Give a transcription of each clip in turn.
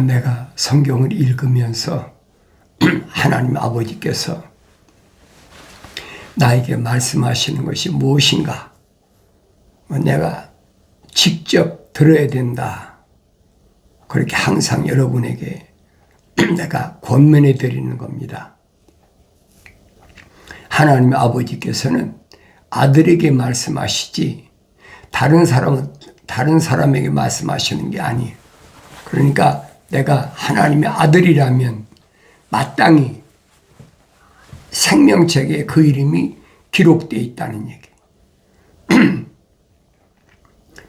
내가 성경을 읽으면서 하나님 아버지께서 나에게 말씀하시는 것이 무엇인가? 내가 직접 들어야 된다. 그렇게 항상 여러분에게 내가 권면해 드리는 겁니다. 하나님 아버지께서는 아들에게 말씀하시지 다른 사람에게 말씀하시는 게 아니에요. 그러니까 내가 하나님의 아들이라면 마땅히 생명책에 그 이름이 기록되어 있다는 얘기.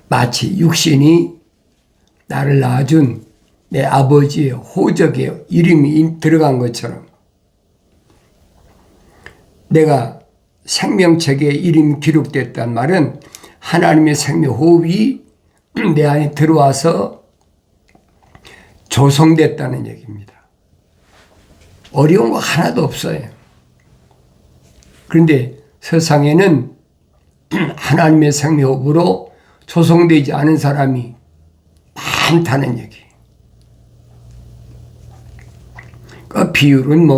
마치 육신이 나를 낳아준 내 아버지의 호적에 이름이 들어간 것처럼 내가 생명책에 이름이 기록됐단 말은 하나님의 생명호흡이 내 안에 들어와서 조성됐다는 얘기입니다. 어려운 거 하나도 없어요. 그런데 세상에는 하나님의 생명호흡으로 조성되지 않은 사람이 많다는 얘기. 그 비율은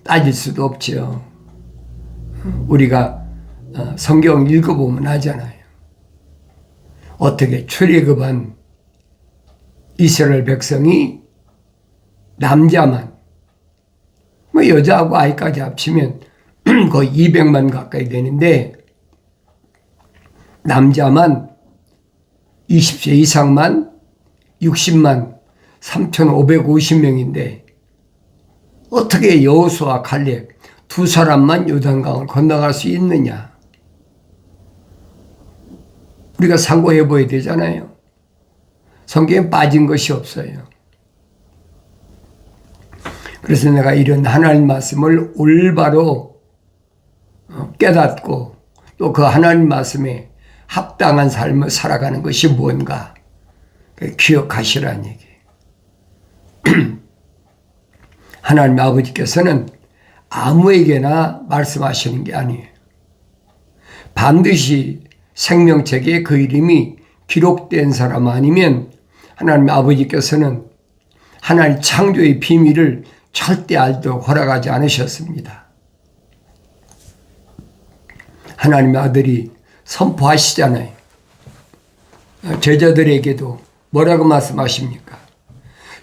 따질 수도 없죠. 우리가 성경 읽어보면 하잖아요. 어떻게 출애굽한 이스라엘 백성이 남자만 여자하고 아이까지 합치면 거의 200만 가까이 되는데 남자만 20세 이상만 60만 3,550명인데 어떻게 여호수아 갈렙 두 사람만 요단강을 건너갈 수 있느냐? 우리가 상고해 봐야 되잖아요. 성경에 빠진 것이 없어요. 그래서 내가 이런 하나님 말씀을 올바로 깨닫고 또 그 하나님 말씀에 합당한 삶을 살아가는 것이 뭔가 기억하시라는 얘기. 하나님 아버지께서는 아무에게나 말씀하시는 게 아니에요. 반드시 생명책에 그 이름이 기록된 사람 아니면 하나님 아버지께서는 하나님 창조의 비밀을 절대 알도록 허락하지 않으셨습니다. 하나님의 아들이 선포하시잖아요. 제자들에게도 뭐라고 말씀하십니까?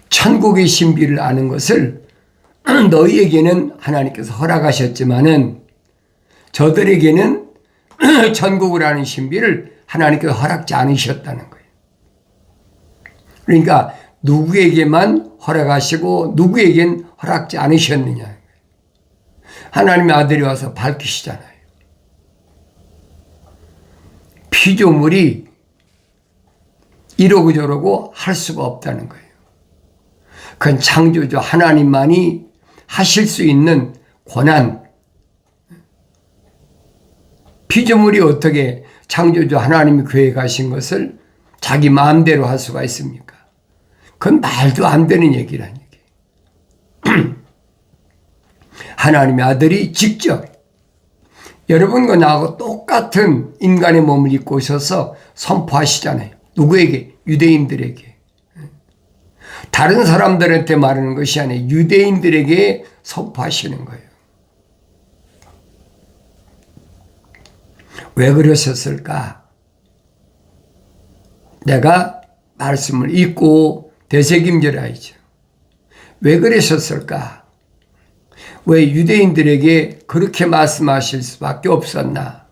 천국의 신비를 아는 것을 너희에게는 하나님께서 허락하셨지만은 저들에게는 천국을 아는 신비를 하나님께서 허락지 않으셨다는 거예요. 그러니까 누구에게만 허락하시고 누구에겐 허락지 않으셨느냐. 하나님의 아들이 와서 밝히시잖아요. 피조물이 이러고 저러고 할 수가 없다는 거예요. 그건 창조주 하나님만이 하실 수 있는 권한. 피조물이 어떻게 창조주 하나님이 계획하신 것을 자기 마음대로 할 수가 있습니까? 그건 말도 안 되는 얘기라는 얘기. 하나님의 아들이 직접 여러분과 나하고 똑같은 인간의 몸을 입고 오셔서 선포하시잖아요. 누구에게? 유대인들에게. 다른 사람들한테 말하는 것이 아니라 유대인들에게 선포하시는 거예요. 왜 그러셨을까? 내가 말씀을 읽고 되새김질해야죠. 왜 그러셨을까? 왜 유대인들에게 그렇게 말씀하실 수밖에 없었나?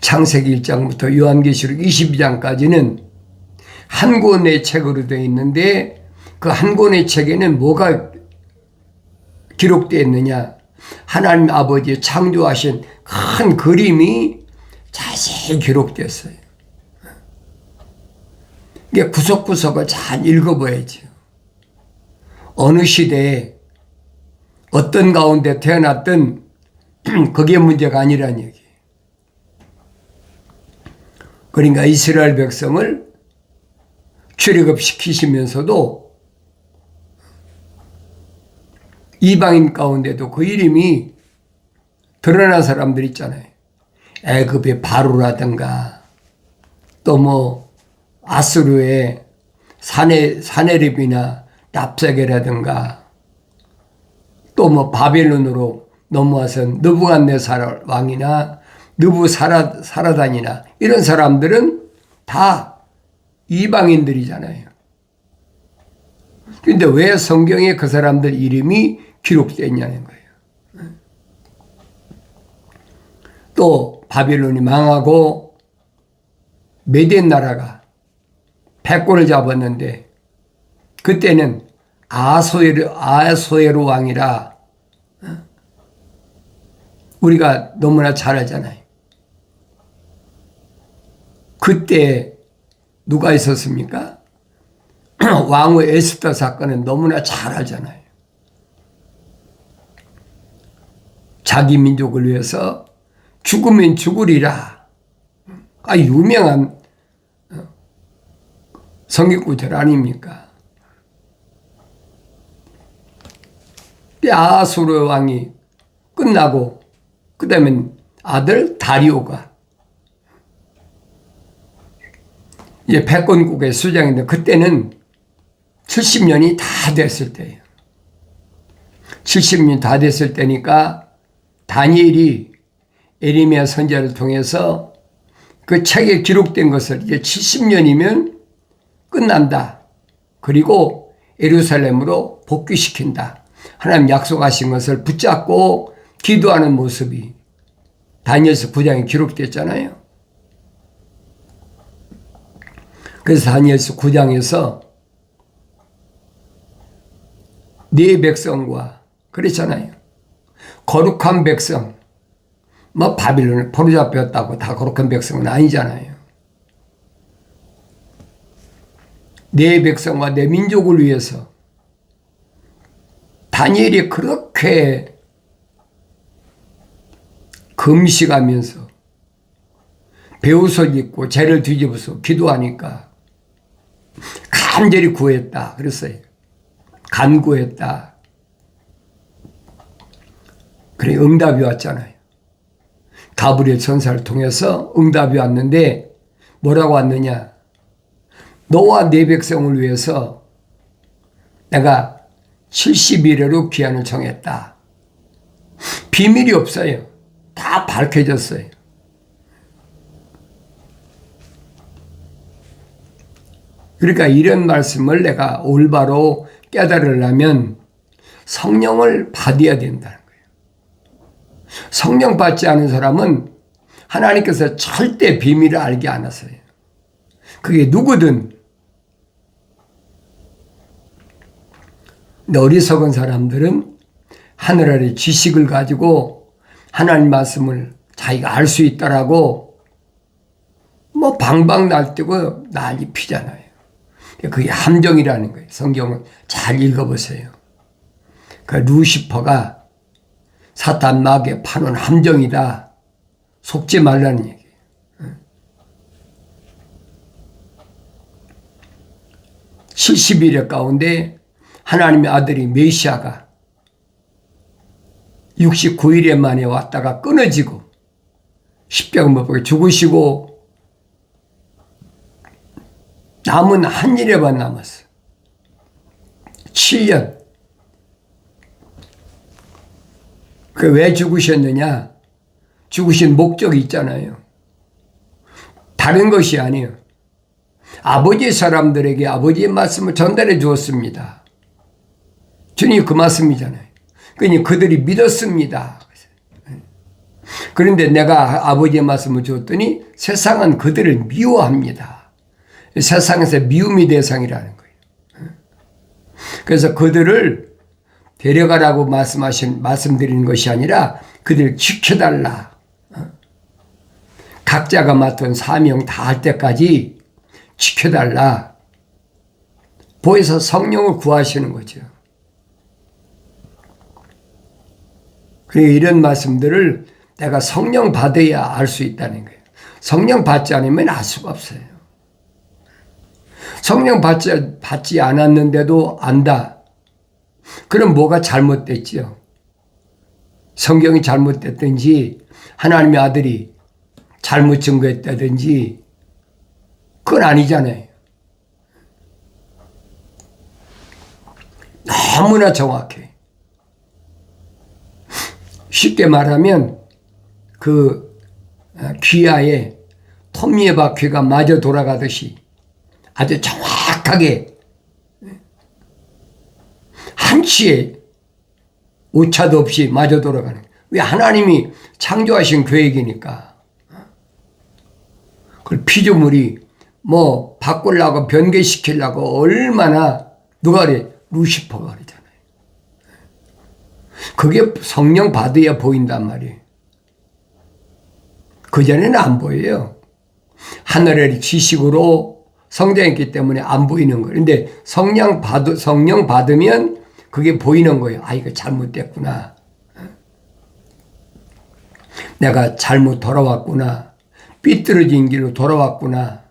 창세기 1장부터 요한계시록 22장까지는 한 권의 책으로 되어 있는데 그 한 권의 책에는 뭐가 기록되어 있느냐? 하나님 아버지의 창조하신 큰 그림이 자세히 기록됐어요. 이게 구석구석을 잘 읽어봐야죠. 어느 시대에 어떤 가운데 태어났든 그게 문제가 아니란 얘기. 그러니까 이스라엘 백성을 출애굽시키시면서도 이방인 가운데도 그 이름이 드러난 사람들 있잖아요. 애굽의 바로라든가 또 뭐 아수르의 사네립이나 랍사게라든가 또 뭐 바벨론으로 넘어와서 느부갓네살 왕이나 느부사라단이나 이런 사람들은 다 이방인들이잖아요. 근데 왜 성경에 그 사람들 이름이 기록되어 있냐는 거예요. 또 바벨론이 망하고 메덴 나라가 패권을 잡았는데 그때는 아소에르 왕이라 우리가 너무나 잘 알잖아요. 그때 누가 있었습니까? 왕후 에스더 사건은 너무나 잘 알잖아요. 자기 민족을 위해서 죽으면 죽으리라. 유명한 성경구절 아닙니까? 아수르 왕이 끝나고 그 다음에 아들 다리오가 이제 패권국의 수장인데 그때는 70년이 다 됐을 때예요. 70년 다 됐을 때니까 다니엘이 에레미야 선지자를 통해서 그 책에 기록된 것을 이제 70년이면 끝난다. 그리고 예루살렘으로 복귀시킨다. 하나님 약속하신 것을 붙잡고 기도하는 모습이 다니엘서 9장에 기록됐잖아요. 그래서 다니엘서 9장에서 네 백성과 그랬잖아요. 거룩한 백성, 뭐 바빌론에 포로잡혔다고 다 거룩한 백성은 아니잖아요. 내 백성과 내 민족을 위해서 다니엘이 그렇게 금식하면서 배옷을 입고 죄를 뒤집어서 기도하니까 간절히 구했다 그랬어요. 간구했다. 그래 응답이 왔잖아요. 가브리엘 천사를 통해서 응답이 왔는데 뭐라고 왔느냐? 너와 네 백성을 위해서 내가 70일에로 기한을 정했다. 비밀이 없어요. 다 밝혀졌어요. 그러니까 이런 말씀을 내가 올바로 깨달으려면 성령을 받아야 된다는 거예요. 성령 받지 않은 사람은 하나님께서 절대 비밀을 알게 안 하세요. 그게 누구든. 어리석은 사람들은 하늘 아래 지식을 가지고 하나님 말씀을 자기가 알 수 있다라고 뭐 방방 날뛰고 난리 피잖아요. 그게 함정이라는 거예요. 성경을 잘 읽어보세요. 그 루시퍼가 사탄 마귀에 파는 함정이다. 속지 말라는 얘기예요. 70일의 가운데 하나님의 아들이 메시아가 69일에 만에 왔다가 끊어지고 십자가 못 박혀 죽으시고 남은 한 일에만 남았어요. 7년. 그 왜 죽으셨느냐? 죽으신 목적이 있잖아요. 다른 것이 아니에요. 아버지 사람들에게 아버지의 말씀을 전달해 주었습니다. 주님 그 말씀이잖아요. 그러니 그들이 믿었습니다. 그런데 내가 아버지의 말씀을 주었더니 세상은 그들을 미워합니다. 세상에서 미움의 대상이라는 거예요. 그래서 그들을 데려가라고 말씀드리는 것이 아니라 그들을 지켜달라. 각자가 맡은 사명 다 할 때까지 지켜달라. 보여서 성령을 구하시는 거죠. 그리고 이런 말씀들을 내가 성령 받아야 알 수 있다는 거예요. 성령 받지 않으면 알 수가 없어요. 성령 받지 않았는데도 안다. 그럼 뭐가 잘못됐지요? 성경이 잘못됐든지 하나님의 아들이 잘못 증거했다든지 그건 아니잖아요. 너무나 정확해. 쉽게 말하면 그 귀하에 톱니의 바퀴가 마저 돌아가듯이 아주 정확하게 한치의 오차도 없이 마저 돌아가는. 왜? 하나님이 창조하신 계획이니까. 그 피조물이 뭐 바꾸려고 변개시키려고 얼마나 누가 그래? 루시퍼가 그러잖아요. 그게 성령 받아야 보인단 말이에요. 그전에는 안 보여요. 하늘의 지식으로 성장했기 때문에 안 보이는 거예요. 근데 성령 받으면 그게 보이는 거예요. 아, 이거 잘못됐구나. 내가 잘못 돌아왔구나. 삐뚤어진 길로 돌아왔구나.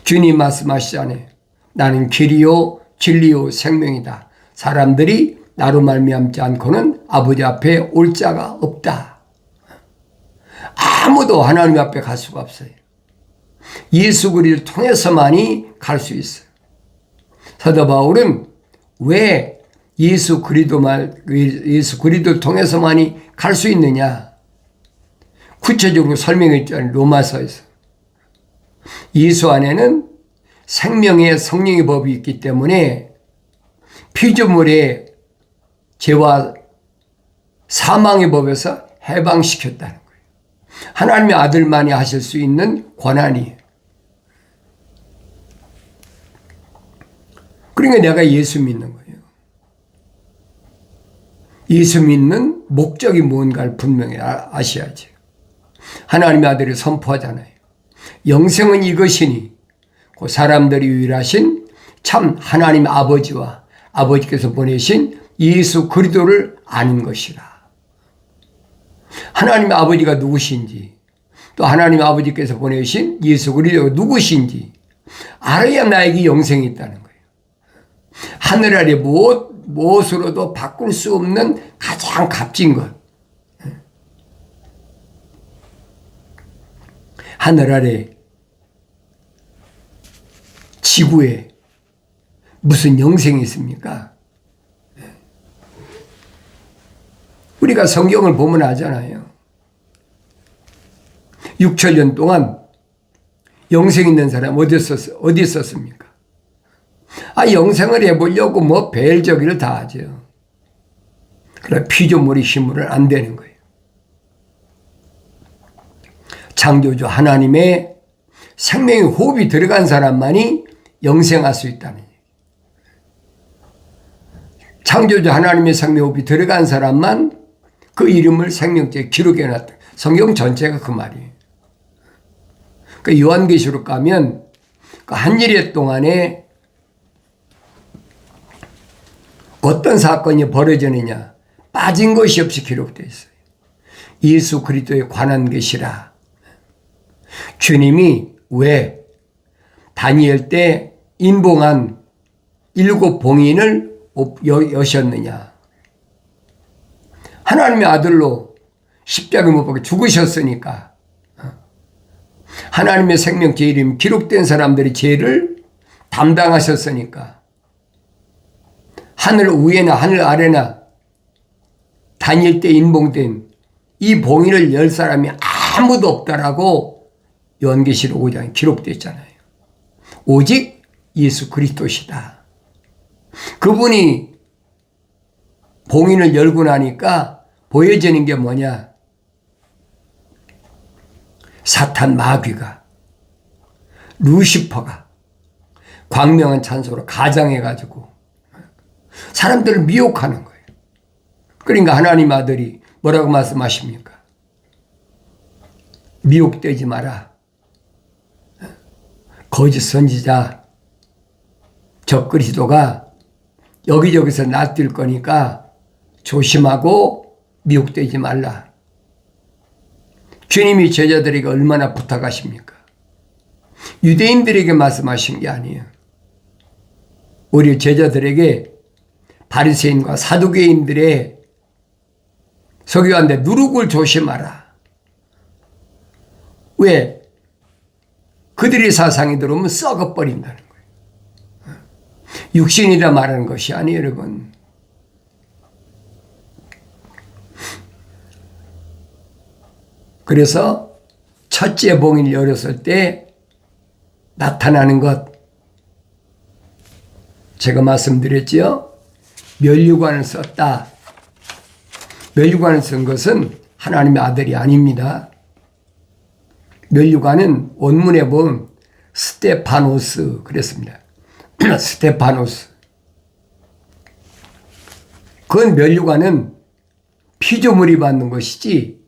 주님 말씀하시잖아요. 나는 길이요 진리요 생명이다. 사람들이 나로 말미암지 않고는 아버지 앞에 올 자가 없다. 아무도 하나님 앞에 갈 수가 없어요. 예수 그리스도를 통해서만이 갈 수 있어요. 사도 바울은 왜 예수 그리스도를 통해서만이 갈 수 있느냐? 구체적으로 설명했잖아요. 로마서에서. 예수 안에는 생명의 성령의 법이 있기 때문에 피조물의 죄와 사망의 법에서 해방시켰다는 거예요. 하나님의 아들만이 하실 수 있는 권한이에요. 그러니까 내가 예수 믿는 거예요. 예수 믿는 목적이 뭔가를 분명히 아셔야죠. 하나님의 아들이 선포하잖아요. 영생은 이것이니 그 사람들이 유일하신 참 하나님 아버지와 아버지께서 보내신 예수 그리스도를 아는 것이라. 하나님 아버지가 누구신지 또 하나님 아버지께서 보내신 예수 그리스도가 누구신지 알아야 나에게 영생이 있다는 거예요. 하늘 아래 무엇으로도 바꿀 수 없는 가장 값진 것. 하늘 아래 지구에 무슨 영생이 있습니까? 우리가 성경을 보면 알잖아요. 6천년 동안 영생 있는 사람 어디 있었습니까? 영생을 해보려고 뭐 벨저기를 다 하죠. 그러나 피조물이 힘으로는 안 되는 거예요. 창조주 하나님의 생명의 호흡이 들어간 사람만이 영생할 수 있다는 얘기예요. 창조주 하나님의 생명의 호흡이 들어간 사람만 그 이름을 생명책에 기록해놨다. 성경 전체가 그 말이에요. 그 요한계시록 가면 그 한일회 동안에 어떤 사건이 벌어지느냐 빠진 것이 없이 기록되어 있어요. 예수 그리스도에 관한 것이라. 주님이 왜 다니엘 때 인봉한 7 봉인을 여셨느냐. 하나님의 아들로 십자가에 못 박혀 죽으셨으니까 하나님의 생명체 이름 기록된 사람들의 죄를 담당하셨으니까 하늘 위에나 하늘 아래나 다니엘 때 인봉된 이 봉인을 열 사람이 아무도 없다라고 요한계시록 5장에 기록되어 있잖아요. 오직 예수 그리스도시다. 그분이 봉인을 열고 나니까 보여지는 게 뭐냐? 사탄 마귀가 루시퍼가 광명한 찬소로 가장해가지고 사람들을 미혹하는 거예요. 그러니까 하나님 아들이 뭐라고 말씀하십니까? 미혹되지 마라. 거짓 선지자 저 그리스도가 여기저기서 낯뜰 거니까 조심하고 미혹되지 말라. 주님이 제자들에게 얼마나 부탁하십니까? 유대인들에게 말씀하신 게 아니에요. 우리 제자들에게 바리새인과 사두개인들의 서기관들 누룩을 조심하라. 왜? 그들의 사상이 들어오면 썩어버린다는 거예요. 육신이라 말하는 것이 아니에요, 여러분. 그래서 첫째 봉인을 열었을 때 나타나는 것, 제가 말씀드렸지요. 면류관을 썼다. 면류관을 쓴 것은 하나님의 아들이 아닙니다. 면류관은 원문에 보면 스테파노스 그랬습니다. 스테파노스. 그건 면류관은 피조물이 받는 것이지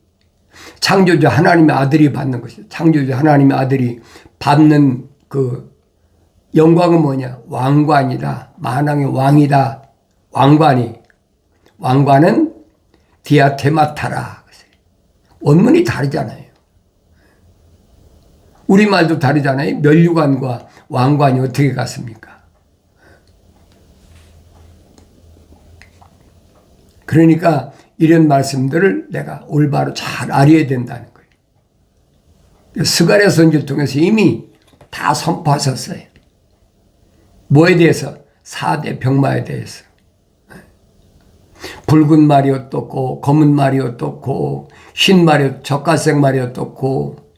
창조주 하나님의 아들이 받는 것이죠. 창조주 하나님의 아들이 받는 그 영광은 뭐냐? 왕관이다. 만왕의 왕이다. 왕관은 디아테마타라. 원문이 다르잖아요. 우리말도 다르잖아요. 면류관과 왕관이 어떻게 같습니까? 그러니까 이런 말씀들을 내가 올바로 잘 알아야 된다는 거예요. 스가랴 선지를 통해서 이미 다 선포하셨어요. 뭐에 대해서? 4대 병마에 대해서. 붉은 말이 어떻고 검은 말이 어떻고 흰 말이 젓갈색 말이 어떻고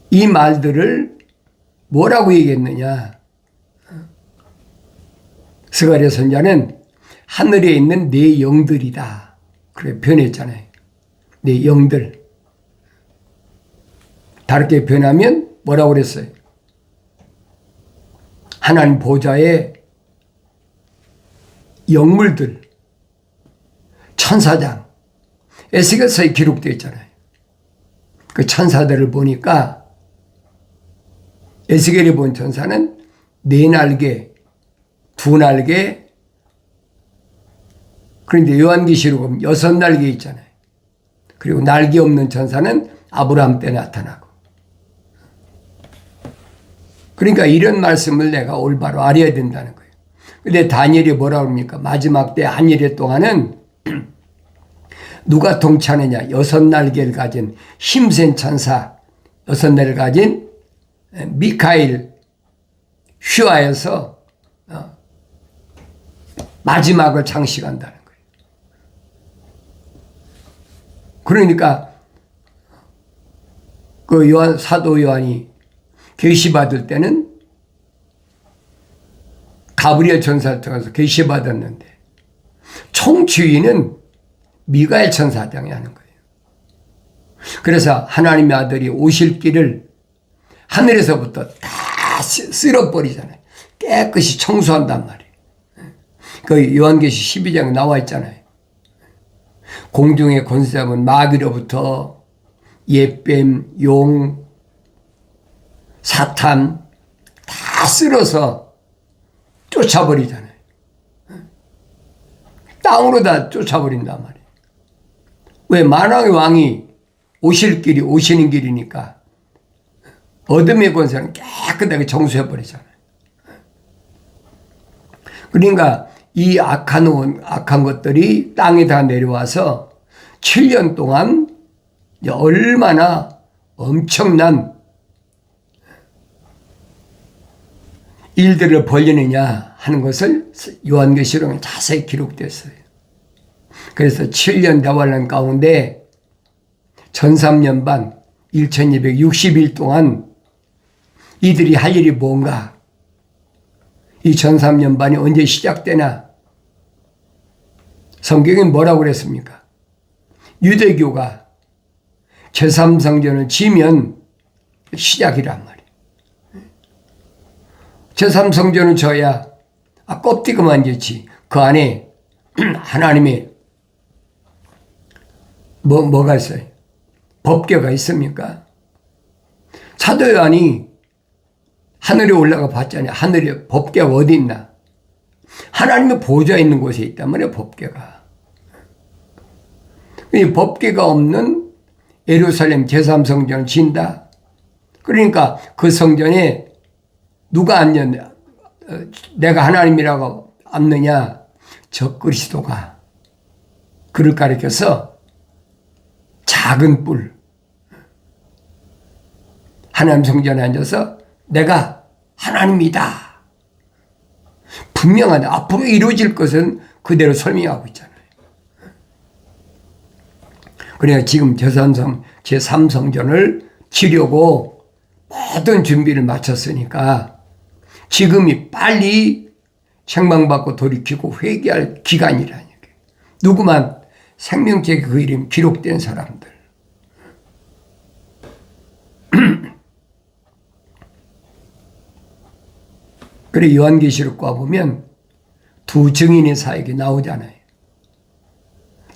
이 말들을 뭐라고 얘기했느냐? 스가랴 선지자는 하늘에 있는 네 영들이다. 그렇게 표현했잖아요. 네 영들. 다르게 표현하면 뭐라고 그랬어요? 하나님 보좌의 영물들, 천사장, 에스겔서에 기록되어 있잖아요. 그 천사들을 보니까 에스겔이 본 천사는 4날개, 2날개, 그런데 요한계시록 보면 6날개 있잖아요. 그리고 날개 없는 천사는 아브라함 때 나타나고. 그러니까 이런 말씀을 내가 올바로 알아야 된다는 거예요. 근데 다니엘이 뭐라고 합니까? 마지막 때 한일회 동안은 누가 통치하느냐? 6날개를 가진 힘센 천사, 6날개를 가진 미카엘 휘하에서 마지막을 장식한다는 거예요. 그러니까 그 사도 요한이 계시받을 때는 가브리엘 천사를 통해서 계시받았는데 총주인은 미가엘 천사장이 하는 거예요. 그래서 하나님의 아들이 오실 길을 하늘에서부터 다 쓸어버리잖아요. 깨끗이 청소한단 말이에요. 그 요한계시 12장에 나와 있잖아요. 공중의 권세자는 마귀로부터 옛뱀, 용, 사탄 다 쓸어서 쫓아버리잖아요. 땅으로 다 쫓아버린단 말이에요. 왜? 만왕의 왕이 오실 길이 오시는 길이니까 어둠의 권세는 깨끗하게 정수해버리잖아요. 그러니까 이 악한 것들이 땅에 다 내려와서 7년 동안 얼마나 엄청난 일들을 벌리느냐 하는 것을 요한계시록에 자세히 기록됐어요. 그래서 7년 대환란 가운데 1300년 반 1260일 동안 이들이 할 일이 뭔가? 이 1300년 반이 언제 시작되나? 성경이 뭐라고 그랬습니까? 유대교가 제3성전을 지면 시작이란 말이에요. 제3성전을 져야 껍데기만 짓지 그 안에 하나님의 뭐가 있어요? 법궤가 있습니까? 사도 요한이 하늘에 올라가 봤잖아요. 하늘에 법궤가 어디 있나? 하나님의 보좌에 있는 곳에 있단 말이에요. 법궤가. 이 법궤가 없는 예루살렘 제3성전을 진다. 그러니까 그 성전에 누가 앉느냐? 내가 하나님이라고 앉느냐? 저 그리스도가 그를 가리켜서 작은 뿔. 하나님 성전에 앉아서 내가 하나님이다. 분명하다. 앞으로 이루어질 것은 그대로 설명하고 있잖아요. 그래야 지금 제3성전을 치려고 모든 준비를 마쳤으니까 지금이 빨리 책망받고 돌이키고 회개할 기간이라는 얘기예요. 누구만 생명책에 그 이름 기록된 사람들. 그래 요한계시록 가보면 두 증인의 사역이 나오잖아요.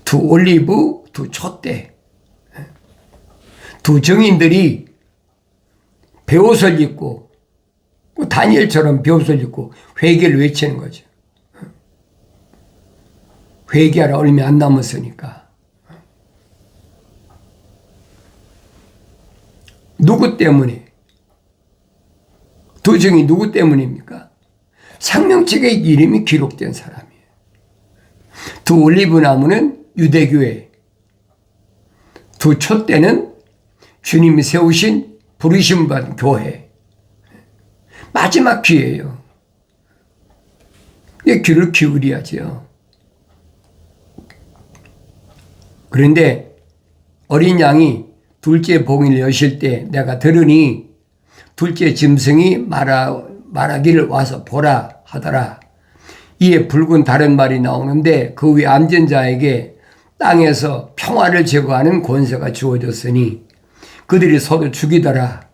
두 올리브, 두 촛대. 두 증인들이 베옷을 입고 다니엘처럼 베옷을 입고 회개를 외치는 거죠. 회개하라 얼마 안 남았으니까. 누구 때문에? 두 증인 누구 때문입니까? 생명책에 이름이 기록된 사람이에요. 두 올리브 나무는 유대교회, 두 촛대는 주님이 세우신 부르심 받은 교회. 마지막 기회예요. 귀를 기울여야죠. 그런데 어린 양이 둘째 봉인을 여실 때 내가 들으니 둘째 짐승이 말하기를 와서 보라 하더라. 이에 붉은 다른 말이 나오는데 그 위에 앉은 자에게 땅에서 평화를 제거하는 권세가 주어졌으니 그들이 서로 죽이더라.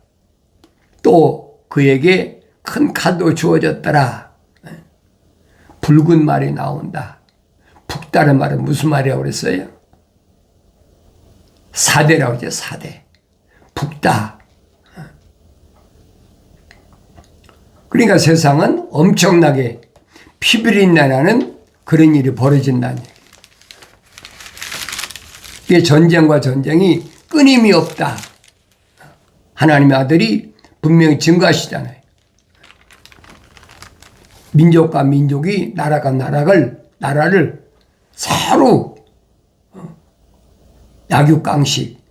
또 그에게 큰 칼도 주어졌더라. 붉은 말이 나온다. 북다른 말은 무슨 말이라고 그랬어요? 사대라고 하죠. 사대. 북다. 그러니까 세상은 엄청나게 피비린내나는 그런 일이 벌어진다는 얘기예요. 이게 전쟁과 전쟁이 끊임이 없다. 하나님의 아들이 분명히 증거하시잖아요. 민족과 민족이 나라가 나라를 서로 약육강식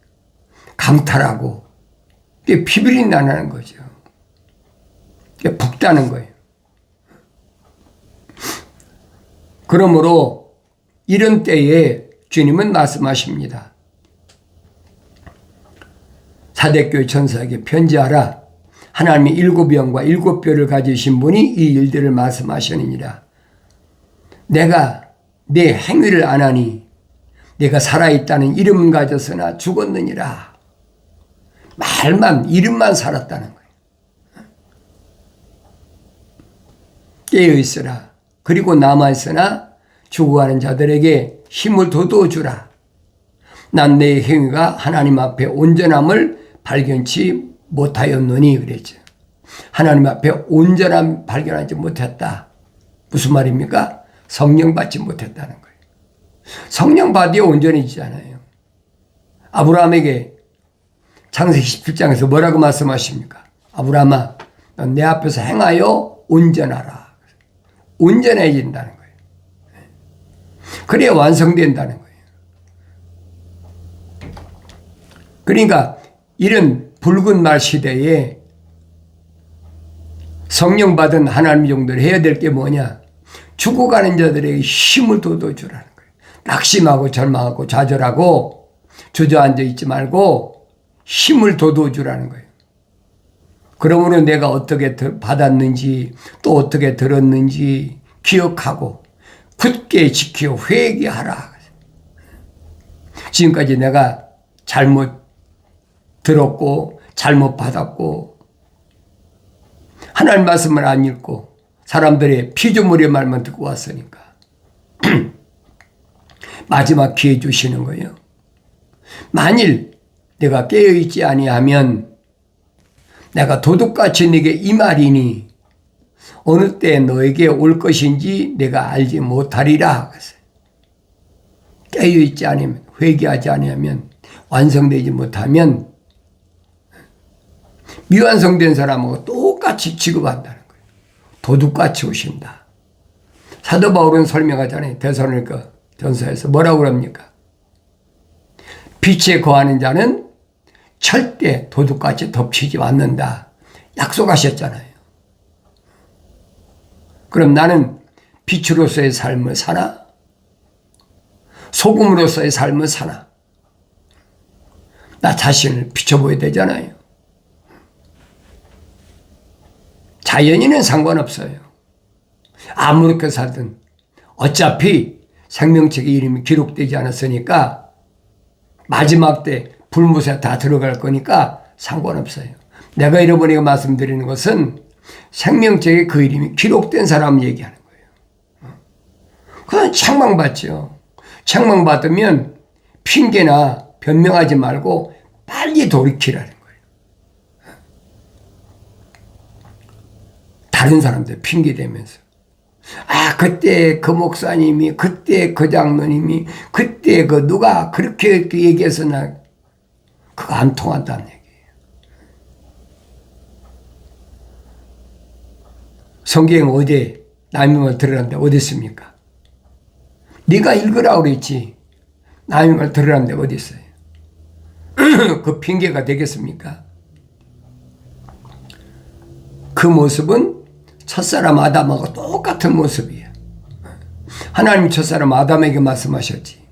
강탈하고 이게 피비린 나는 거죠. 이게 북다는 거예요. 그러므로 이런 때에 주님은 말씀하십니다. 사대교회 천사에게 편지하라. 하나님이 7영과 7뼈를 가지신 분이 이 일들을 말씀하시느니라. 내가 내 행위를 안 하니 내가 살아있다는 이름은 가졌으나 죽었느니라. 이름만 살았다는 거예요. 깨어있으라. 그리고 남아있으나 죽어가는 자들에게 힘을 돋워주라. 난 내 행위가 하나님 앞에 온전함을 발견치 못하였느니 그랬죠. 하나님 앞에 온전함 발견하지 못했다. 무슨 말입니까? 성령 받지 못했다는 거예요. 성령 받아야 온전해지잖아요. 아브라함에게 창세기 17장에서 뭐라고 말씀하십니까? 아브라함아, 넌 내 앞에서 행하여 온전하라. 온전해진다는 거예요. 그래야 완성된다는 거예요. 그러니까 이런 붉은 말 시대에 성령 받은 하나님 종들이 해야 될 게 뭐냐? 죽어가는 자들에게 힘을 돋워주라는 거예요. 낙심하고 절망하고 좌절하고 주저앉아 있지 말고 힘을 돋워주라는 거예요. 그러므로 내가 어떻게 받았는지 또 어떻게 들었는지 기억하고 굳게 지켜 회개하라. 지금까지 내가 잘못 들었고 잘못 받았고 하나님 말씀을 안 읽고 사람들의 피조물의 말만 듣고 왔으니까 마지막 기회 주시는 거예요. 만일 내가 깨어있지 아니하면 내가 도둑같이 네게 이 말이니 어느 때 너에게 올 것인지 내가 알지 못하리라. 깨어있지 않으면 회개하지 아니하면 완성되지 못하면 미완성된 사람하고 똑같이 취급한다는 거예요. 도둑같이 오신다. 사도 바울은 설명하잖아요. 데살로니가 전서에서 뭐라고 그럽니까? 빛에 거하는 자는 절대 도둑같이 덮치지 않는다. 약속하셨잖아요. 그럼 나는 빛으로서의 삶을 사나? 소금으로서의 삶을 사나? 나 자신을 비춰보여야 되잖아요. 자연인은 상관없어요. 아무렇게 살든 어차피 생명책의 이름이 기록되지 않았으니까 마지막 때 불못에 다 들어갈 거니까 상관없어요. 내가 여러분에게 말씀드리는 것은 생명책에 그 이름이 기록된 사람 얘기하는 거예요. 그건 책망받죠. 책망받으면 핑계나 변명하지 말고 빨리 돌이키라는 거예요. 다른 사람들 핑계 대면서 그때 그 목사님이, 그때 그 장로님이, 그때 그 누가 그렇게 얘기해서 나 그거 안 통한다는 얘기예요. 성경 어디에 남의 말 들으라는데 어디 있습니까? 네가 읽으라고 그랬지. 남의 말 들으라는데 어디 있어요? 그 핑계가 되겠습니까? 그 모습은 첫사람 아담하고 똑같은 모습이에요. 하나님이 첫사람 아담에게 말씀하셨지.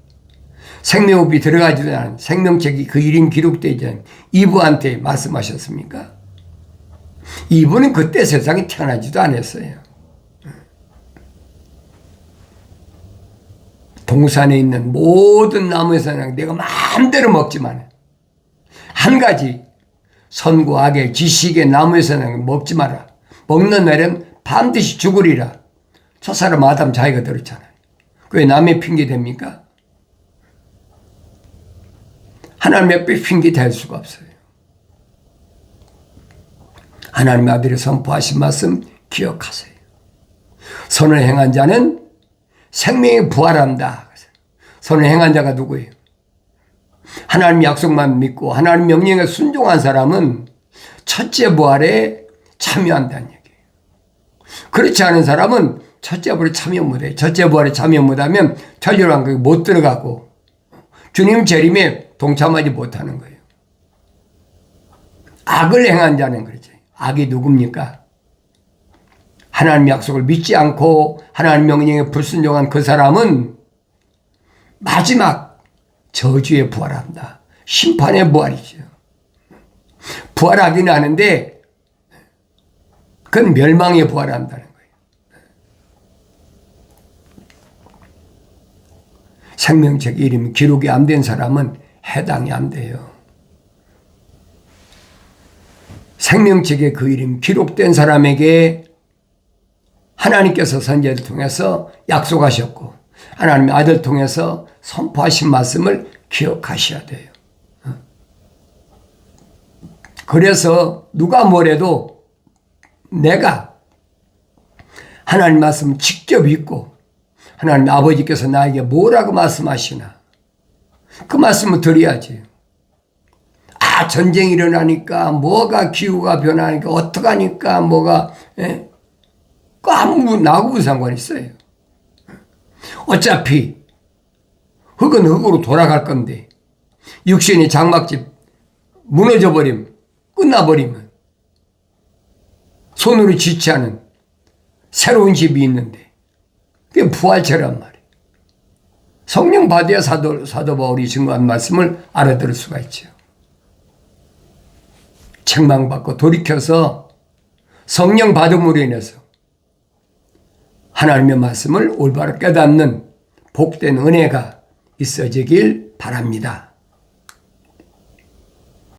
생명업이 들어가지도 않은 생명책이 그 이름 기록되지 않은 이브한테 말씀하셨습니까? 이브는 그때 세상에 태어나지도 않았어요. 동산에 있는 모든 나무에서는 내가 마음대로 먹지만 한 가지 선과 악의 지식의 나무에서는 먹지 마라. 먹는 날은 반드시 죽으리라. 첫사람 아담 자기가 들었잖아요. 그게 남의 핑계 됩니까? 하나님의 핑계 될 수가 없어요. 하나님의 아들이 선포하신 말씀 기억하세요. 선을 행한 자는 생명이 부활한다. 선을 행한 자가 누구예요? 하나님 약속만 믿고 하나님 명령에 순종한 사람은 첫째 부활에 참여한다는 얘기예요. 그렇지 않은 사람은 첫째 부활에 참여 못해요. 첫째 부활에 참여 못하면 천년왕국에 못 들어가고 주님 재림에 동참하지 못하는 거예요. 악을 행한 자는 그렇지. 악이 누굽니까? 하나님 약속을 믿지 않고 하나님 명령에 불순종한 그 사람은 마지막 저주에 부활한다. 심판의 부활이죠. 부활하기는 하는데 그건 멸망에 부활한다는 거예요. 생명책 이름이 기록이 안 된 사람은 해당이 안 돼요. 생명책에 그 이름이 기록된 사람에게 하나님께서 선지자를 통해서 약속하셨고 하나님의 아들 통해서 선포하신 말씀을 기억하셔야 돼요. 그래서 누가 뭐래도 내가 하나님 말씀을 직접 읽고 하나님 아버지께서 나에게 뭐라고 말씀하시나 그 말씀을 드려야지. 전쟁이 일어나니까 뭐가 기후가 변하니까 어떡하니까 뭐가 아무 나하고 상관이 있어요. 어차피 흙은 흙으로 돌아갈 건데 육신이 장막집 무너져 버리면 끝나버리면 손으로 짓지 않은 새로운 집이 있는데 그게 부활체란 말이에요. 성령 받아야 사도 바울이 증거한 말씀을 알아들을 수가 있죠. 책망받고 돌이켜서 성령 받음으로 인해서 하나님의 말씀을 올바로 깨닫는 복된 은혜가 있어지길 바랍니다.